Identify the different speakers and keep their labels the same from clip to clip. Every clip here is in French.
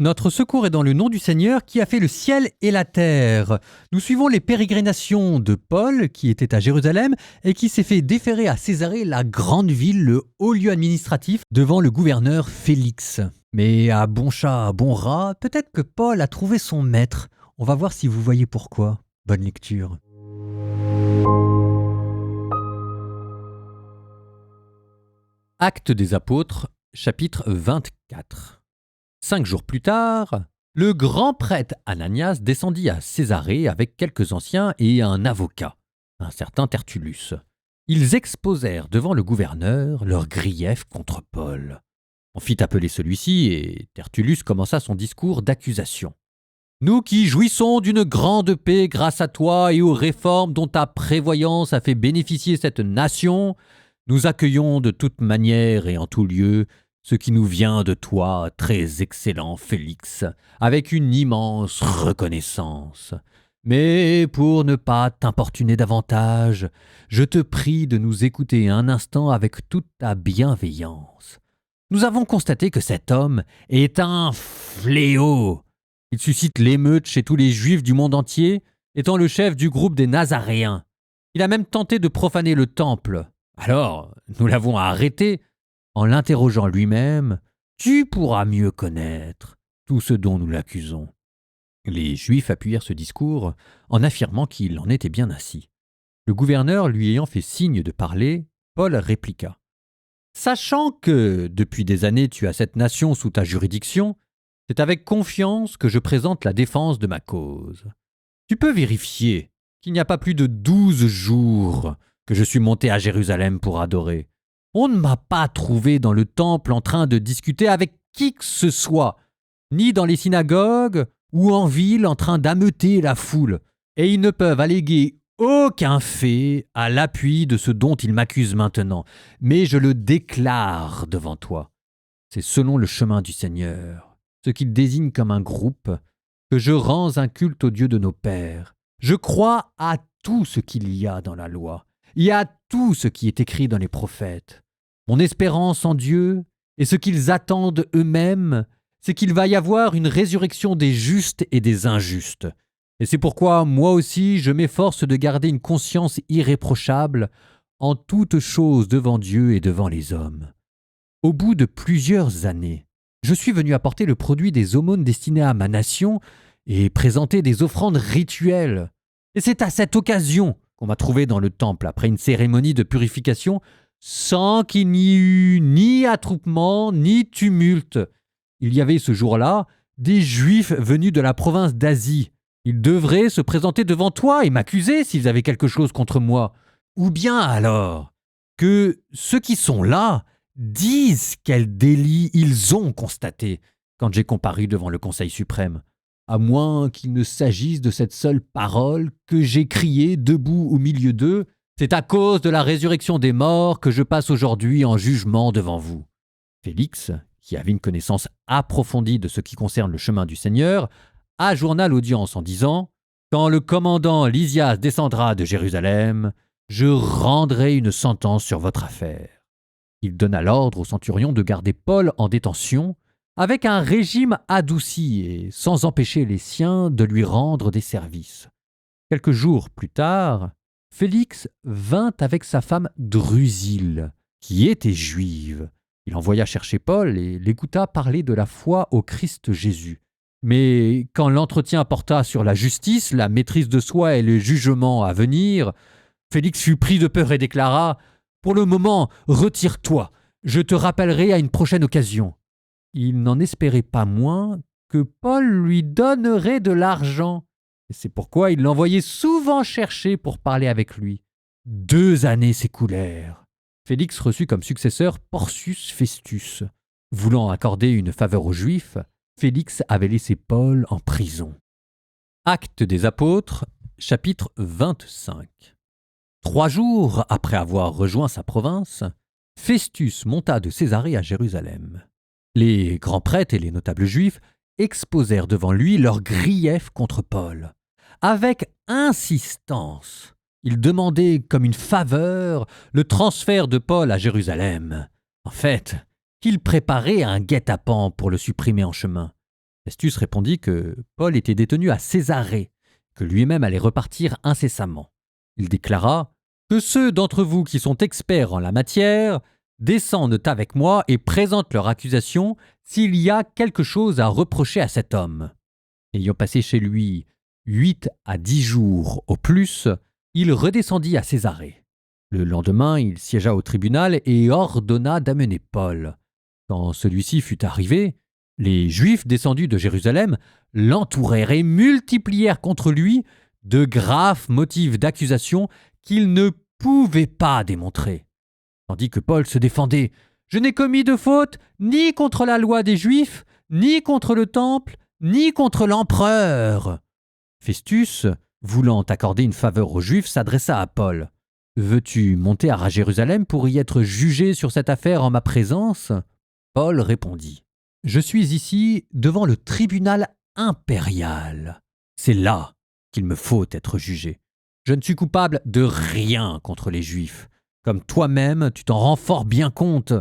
Speaker 1: Notre secours est dans le nom du Seigneur qui a fait le ciel et la terre. Nous suivons les pérégrinations de Paul qui était à Jérusalem et qui s'est fait déférer à Césarée, la grande ville, le haut lieu administratif, devant le gouverneur Félix. Mais à bon chat, à bon rat, peut-être que Paul a trouvé son maître. On va voir si vous voyez pourquoi. Bonne lecture. Actes des Apôtres, chapitre 24. 5 jours plus tard, le grand prêtre Ananias descendit à Césarée avec quelques anciens et un avocat, un certain Tertullus. Ils exposèrent devant le gouverneur leurs griefs contre Paul. On fit appeler celui-ci et Tertullus commença son discours d'accusation. « Nous qui jouissons d'une grande paix grâce à toi et aux réformes dont ta prévoyance a fait bénéficier cette nation, nous accueillons de toute manière et en tout lieu ce qui nous vient de toi, très excellent Félix, avec une immense reconnaissance. Mais pour ne pas t'importuner davantage, je te prie de nous écouter un instant avec toute ta bienveillance. Nous avons constaté que cet homme est un fléau. Il suscite l'émeute chez tous les Juifs du monde entier, étant le chef du groupe des Nazaréens. Il a même tenté de profaner le temple. Alors, nous l'avons arrêté. En l'interrogeant lui-même, tu pourras mieux connaître tout ce dont nous l'accusons. » Les Juifs appuyèrent ce discours en affirmant qu'il en était bien ainsi. Le gouverneur lui ayant fait signe de parler, Paul répliqua. « Sachant que, depuis des années, tu as cette nation sous ta juridiction, c'est avec confiance que je présente la défense de ma cause. Tu peux vérifier qu'il n'y a pas plus de 12 jours que je suis monté à Jérusalem pour adorer. On ne m'a pas trouvé dans le temple en train de discuter avec qui que ce soit, ni dans les synagogues ou en ville en train d'ameuter la foule, et ils ne peuvent alléguer aucun fait à l'appui de ce dont ils m'accusent maintenant, mais je le déclare devant toi. C'est selon le chemin du Seigneur, ce qu'il désigne comme un groupe, que je rends un culte au Dieu de nos pères. Je crois à tout ce qu'il y a dans la loi, et à tout ce qui est écrit dans les prophètes. Mon espérance en Dieu et ce qu'ils attendent eux-mêmes, c'est qu'il va y avoir une résurrection des justes et des injustes. Et c'est pourquoi moi aussi je m'efforce de garder une conscience irréprochable en toutes choses devant Dieu et devant les hommes. Au bout de plusieurs années, je suis venu apporter le produit des aumônes destinées à ma nation et présenter des offrandes rituelles. Et c'est à cette occasion qu'on m'a trouvé dans le temple après une cérémonie de purification sans qu'il n'y eût ni attroupement ni tumulte. Il y avait ce jour-là des Juifs venus de la province d'Asie. Ils devraient se présenter devant toi et m'accuser s'ils avaient quelque chose contre moi. Ou bien alors que ceux qui sont là disent quel délit ils ont constaté quand j'ai comparu devant le Conseil suprême, à moins qu'il ne s'agisse de cette seule parole que j'ai criée debout au milieu d'eux. C'est à cause de la résurrection des morts que je passe aujourd'hui en jugement devant vous. » Félix, qui avait une connaissance approfondie de ce qui concerne le chemin du Seigneur, ajourna l'audience en disant « Quand le commandant Lysias descendra de Jérusalem, je rendrai une sentence sur votre affaire. » Il donna l'ordre au centurion de garder Paul en détention, avec un régime adouci et sans empêcher les siens de lui rendre des services. Quelques jours plus tard, Félix vint avec sa femme Drusille, qui était juive. Il envoya chercher Paul et l'écouta parler de la foi au Christ Jésus. Mais quand l'entretien porta sur la justice, la maîtrise de soi et le jugement à venir, Félix fut pris de peur et déclara « Pour le moment, retire-toi, je te rappellerai à une prochaine occasion. » Il n'en espérait pas moins que Paul lui donnerait de l'argent. Et c'est pourquoi il l'envoyait souvent chercher pour parler avec lui. 2 années s'écoulèrent. Félix reçut comme successeur Porcius Festus. Voulant accorder une faveur aux Juifs, Félix avait laissé Paul en prison. Actes des Apôtres, chapitre 25. 3 jours après avoir rejoint sa province, Festus monta de Césarée à Jérusalem. Les grands prêtres et les notables juifs exposèrent devant lui leurs griefs contre Paul. Avec insistance, ils demandaient comme une faveur le transfert de Paul à Jérusalem. En fait, qu'ils préparaient un guet-apens pour le supprimer en chemin. Festus répondit que Paul était détenu à Césarée, que lui-même allait repartir incessamment. Il déclara que ceux d'entre vous qui sont experts en la matière descendent avec moi et présentent leur accusation s'il y a quelque chose à reprocher à cet homme. Ayant passé chez lui 8 à 10 jours au plus, il redescendit à Césarée. Le lendemain, il siégea au tribunal et ordonna d'amener Paul. Quand celui-ci fut arrivé, les Juifs descendus de Jérusalem l'entourèrent et multiplièrent contre lui de graves motifs d'accusation qu'il ne pouvait pas démontrer. Tandis que Paul se défendait « Je n'ai commis de faute ni contre la loi des Juifs, ni contre le temple, ni contre l'empereur. » Festus, voulant accorder une faveur aux Juifs, s'adressa à Paul. « Veux-tu monter à Jérusalem pour y être jugé sur cette affaire en ma présence ?» Paul répondit « Je suis ici devant le tribunal impérial. C'est là qu'il me faut être jugé. Je ne suis coupable de rien contre les Juifs. Comme toi-même, tu t'en rends fort bien compte.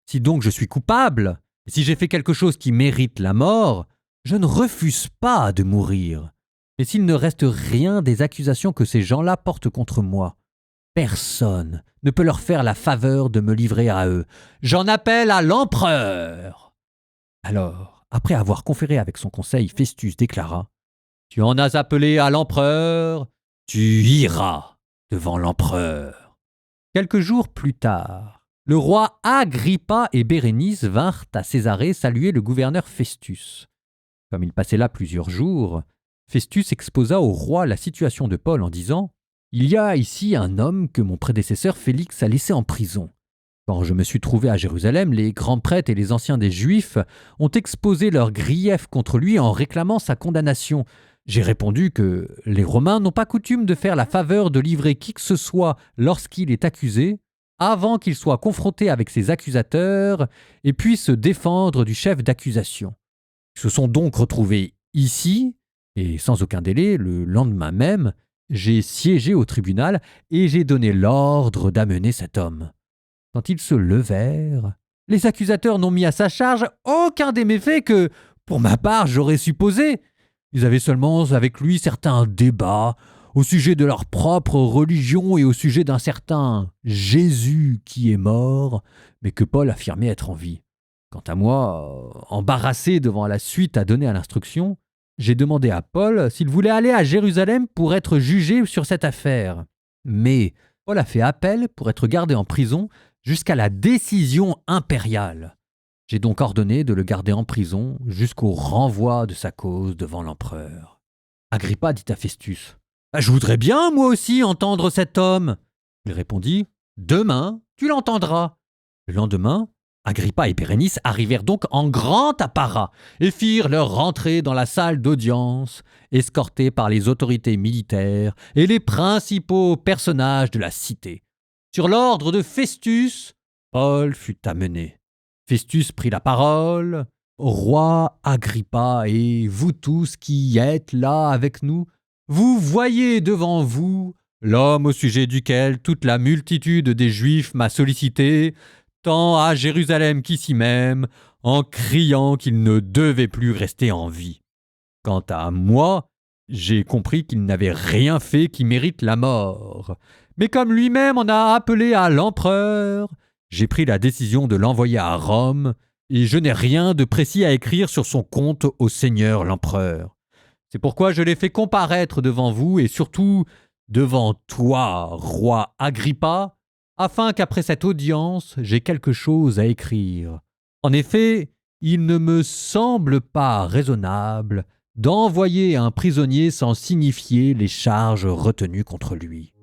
Speaker 1: Si donc je suis coupable, et si j'ai fait quelque chose qui mérite la mort, je ne refuse pas de mourir. Et s'il ne reste rien des accusations que ces gens-là portent contre moi, personne ne peut leur faire la faveur de me livrer à eux. J'en appelle à l'empereur. » Alors, après avoir conféré avec son conseil, Festus déclara « Tu en as appelé à l'empereur, tu iras devant l'empereur. » Quelques jours plus tard, le roi Agrippa et Bérénice vinrent à Césarée saluer le gouverneur Festus. Comme il passait là plusieurs jours, Festus exposa au roi la situation de Paul en disant « Il y a ici un homme que mon prédécesseur Félix a laissé en prison. Quand je me suis trouvé à Jérusalem, les grands prêtres et les anciens des Juifs ont exposé leurs griefs contre lui en réclamant sa condamnation. J'ai répondu que les Romains n'ont pas coutume de faire la faveur de livrer qui que ce soit lorsqu'il est accusé, avant qu'il soit confronté avec ses accusateurs et puisse se défendre du chef d'accusation. Ils se sont donc retrouvés ici, et sans aucun délai, le lendemain même, j'ai siégé au tribunal et j'ai donné l'ordre d'amener cet homme. Quand ils se levèrent, les accusateurs n'ont mis à sa charge aucun des méfaits que, pour ma part, j'aurais supposé. Ils avaient seulement avec lui certains débats au sujet de leur propre religion et au sujet d'un certain Jésus qui est mort, mais que Paul affirmait être en vie. Quant à moi, embarrassé devant la suite à donner à l'instruction, j'ai demandé à Paul s'il voulait aller à Jérusalem pour être jugé sur cette affaire. Mais Paul a fait appel pour être gardé en prison jusqu'à la décision impériale. J'ai donc ordonné de le garder en prison jusqu'au renvoi de sa cause devant l'empereur. Agrippa dit à Festus « Je voudrais bien, moi aussi, entendre cet homme. » Il répondit « Demain, tu l'entendras. » Le lendemain, Agrippa et Bérénice arrivèrent donc en grand apparat et firent leur rentrée dans la salle d'audience, escortés par les autorités militaires et les principaux personnages de la cité. Sur l'ordre de Festus, Paul fut amené. Festus prit la parole. « Roi Agrippa et vous tous qui êtes là avec nous, vous voyez devant vous l'homme au sujet duquel toute la multitude des Juifs m'a sollicité, tant à Jérusalem qu'ici même, en criant qu'il ne devait plus rester en vie. Quant à moi, j'ai compris qu'il n'avait rien fait qui mérite la mort. Mais comme lui-même en a appelé à l'empereur, j'ai pris la décision de l'envoyer à Rome, et je n'ai rien de précis à écrire sur son compte au Seigneur l'empereur. C'est pourquoi je l'ai fait comparaître devant vous, et surtout devant toi, roi Agrippa, afin qu'après cette audience, j'ai quelque chose à écrire. En effet, il ne me semble pas raisonnable d'envoyer un prisonnier sans signifier les charges retenues contre lui. »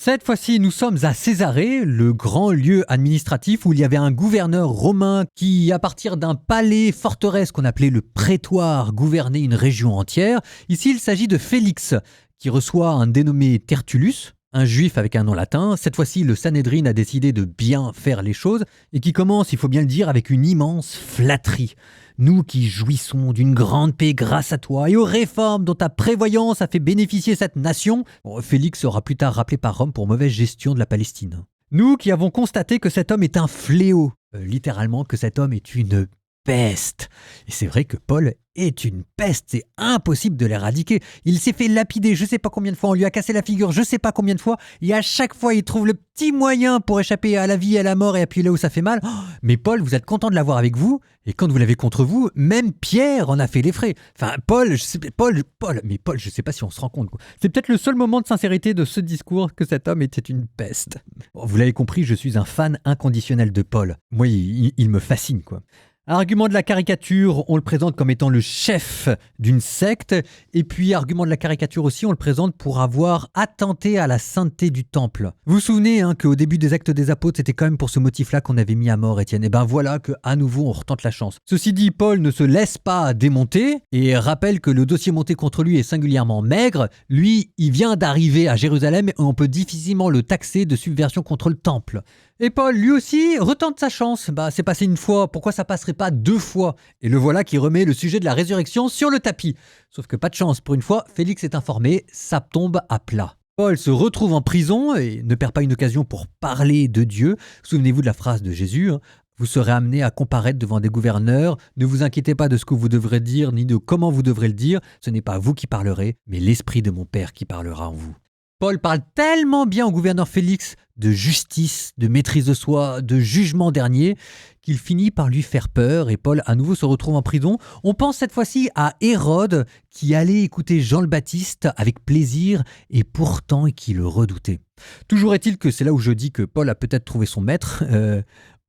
Speaker 1: Cette fois-ci, nous sommes à Césarée, le grand lieu administratif où il y avait un gouverneur romain qui, à partir d'un palais forteresse qu'on appelait le prétoire, gouvernait une région entière. Ici, il s'agit de Félix, qui reçoit un dénommé Tertullus, un juif avec un nom latin. Cette fois-ci, le Sanhédrin a décidé de bien faire les choses et qui commence, il faut bien le dire, avec une immense flatterie. Nous qui jouissons d'une grande paix grâce à toi et aux réformes dont ta prévoyance a fait bénéficier cette nation. Félix sera plus tard rappelé par Rome pour mauvaise gestion de la Palestine. Nous qui avons constaté que cet homme est un fléau, littéralement que cet homme est une peste. Et c'est vrai que Paul est une peste, c'est impossible de l'éradiquer. Il s'est fait lapider je sais pas combien de fois, on lui a cassé la figure je sais pas combien de fois, et à chaque fois il trouve le petit moyen pour échapper à la vie, à la mort et appuyer là où ça fait mal. Mais Paul, vous êtes content de l'avoir avec vous, et quand vous l'avez contre vous, même Pierre en a fait les frais. Enfin, Paul, je sais pas si on se rend compte, quoi. C'est peut-être le seul moment de sincérité de ce discours que cet homme était une peste. Bon, vous l'avez compris, je suis un fan inconditionnel de Paul. Moi, il me fascine, quoi. Argument de la caricature, on le présente comme étant le chef d'une secte. Et puis, argument de la caricature aussi, on le présente pour avoir attenté à la sainteté du temple. Vous vous souvenez qu'au début des Actes des Apôtres, c'était quand même pour ce motif-là qu'on avait mis à mort Étienne. Et ben voilà qu'à nouveau, on retente la chance. Ceci dit, Paul ne se laisse pas démonter et rappelle que le dossier monté contre lui est singulièrement maigre. Lui, il vient d'arriver à Jérusalem et on peut difficilement le taxer de subversion contre le temple. Et Paul, lui aussi, retente sa chance. C'est passé une fois, pourquoi ça passerait pas deux fois? Et le voilà qui remet le sujet de la résurrection sur le tapis. Sauf que pas de chance, pour une fois, Félix est informé, ça tombe à plat. Paul se retrouve en prison et ne perd pas une occasion pour parler de Dieu. Souvenez-vous de la phrase de Jésus, vous serez amené à comparaître devant des gouverneurs. Ne vous inquiétez pas de ce que vous devrez dire, ni de comment vous devrez le dire. Ce n'est pas vous qui parlerez, mais l'Esprit de mon Père qui parlera en vous. Paul parle tellement bien au gouverneur Félix de justice, de maîtrise de soi, de jugement dernier, qu'il finit par lui faire peur et Paul à nouveau se retrouve en prison. On pense cette fois-ci à Hérode qui allait écouter Jean le Baptiste avec plaisir et pourtant qui le redoutait. Toujours est-il que c'est là où je dis que Paul a peut-être trouvé son maître.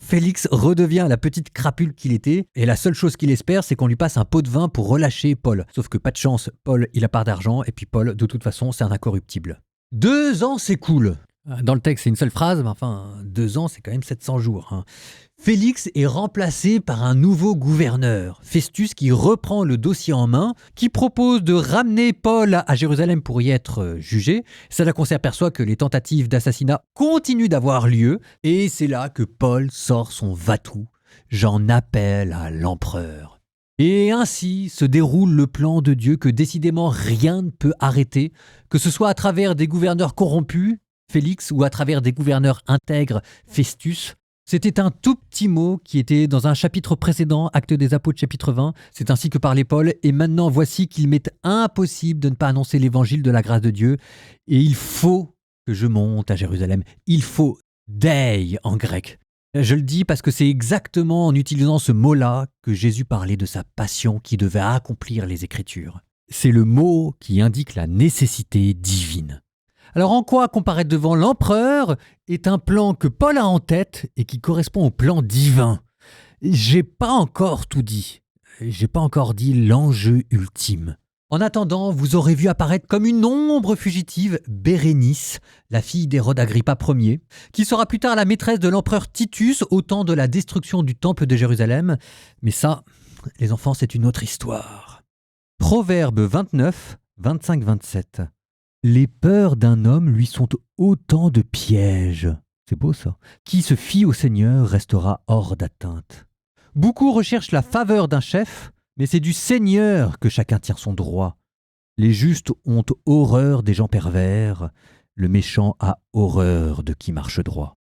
Speaker 1: Félix redevient la petite crapule qu'il était et la seule chose qu'il espère c'est qu'on lui passe un pot de vin pour relâcher Paul. Sauf que pas de chance, Paul il a part d'argent et puis Paul de toute façon c'est un incorruptible. 2 ans s'écoulent. Dans le texte, c'est une seule phrase, mais enfin, 2 ans, c'est quand même 700 jours. Félix est remplacé par un nouveau gouverneur, Festus, qui reprend le dossier en main, qui propose de ramener Paul à Jérusalem pour y être jugé. Sadako s'aperçoit que les tentatives d'assassinat continuent d'avoir lieu, et c'est là que Paul sort son va-tout. J'en appelle à l'empereur. Et ainsi se déroule le plan de Dieu que décidément rien ne peut arrêter, que ce soit à travers des gouverneurs corrompus, Félix, ou à travers des gouverneurs intègres, Festus. C'était un tout petit mot qui était dans un chapitre précédent, Actes des Apôtres chapitre 20. C'est ainsi que parlait Paul, et maintenant voici qu'il m'est impossible de ne pas annoncer l'évangile de la grâce de Dieu, et il faut que je monte à Jérusalem. Il faut, dei en grec. Je le dis parce que c'est exactement en utilisant ce mot-là que Jésus parlait de sa passion qui devait accomplir les Écritures. C'est le mot qui indique la nécessité divine. Alors en quoi comparaître devant l'empereur est un plan que Paul a en tête et qui correspond au plan divin? J'ai pas encore tout dit. J'ai pas encore dit l'enjeu ultime. En attendant, vous aurez vu apparaître comme une ombre fugitive Bérénice, la fille d'Hérode Agrippa Ier, qui sera plus tard la maîtresse de l'empereur Titus au temps de la destruction du temple de Jérusalem. Mais ça, les enfants, c'est une autre histoire. Proverbe 29, 25-27. Les peurs d'un homme lui sont autant de pièges. C'est beau ça. Qui se fie au Seigneur restera hors d'atteinte. Beaucoup recherchent la faveur d'un chef, mais c'est du Seigneur que chacun tire son droit. Les justes ont horreur des gens pervers, le méchant a horreur de qui marche droit.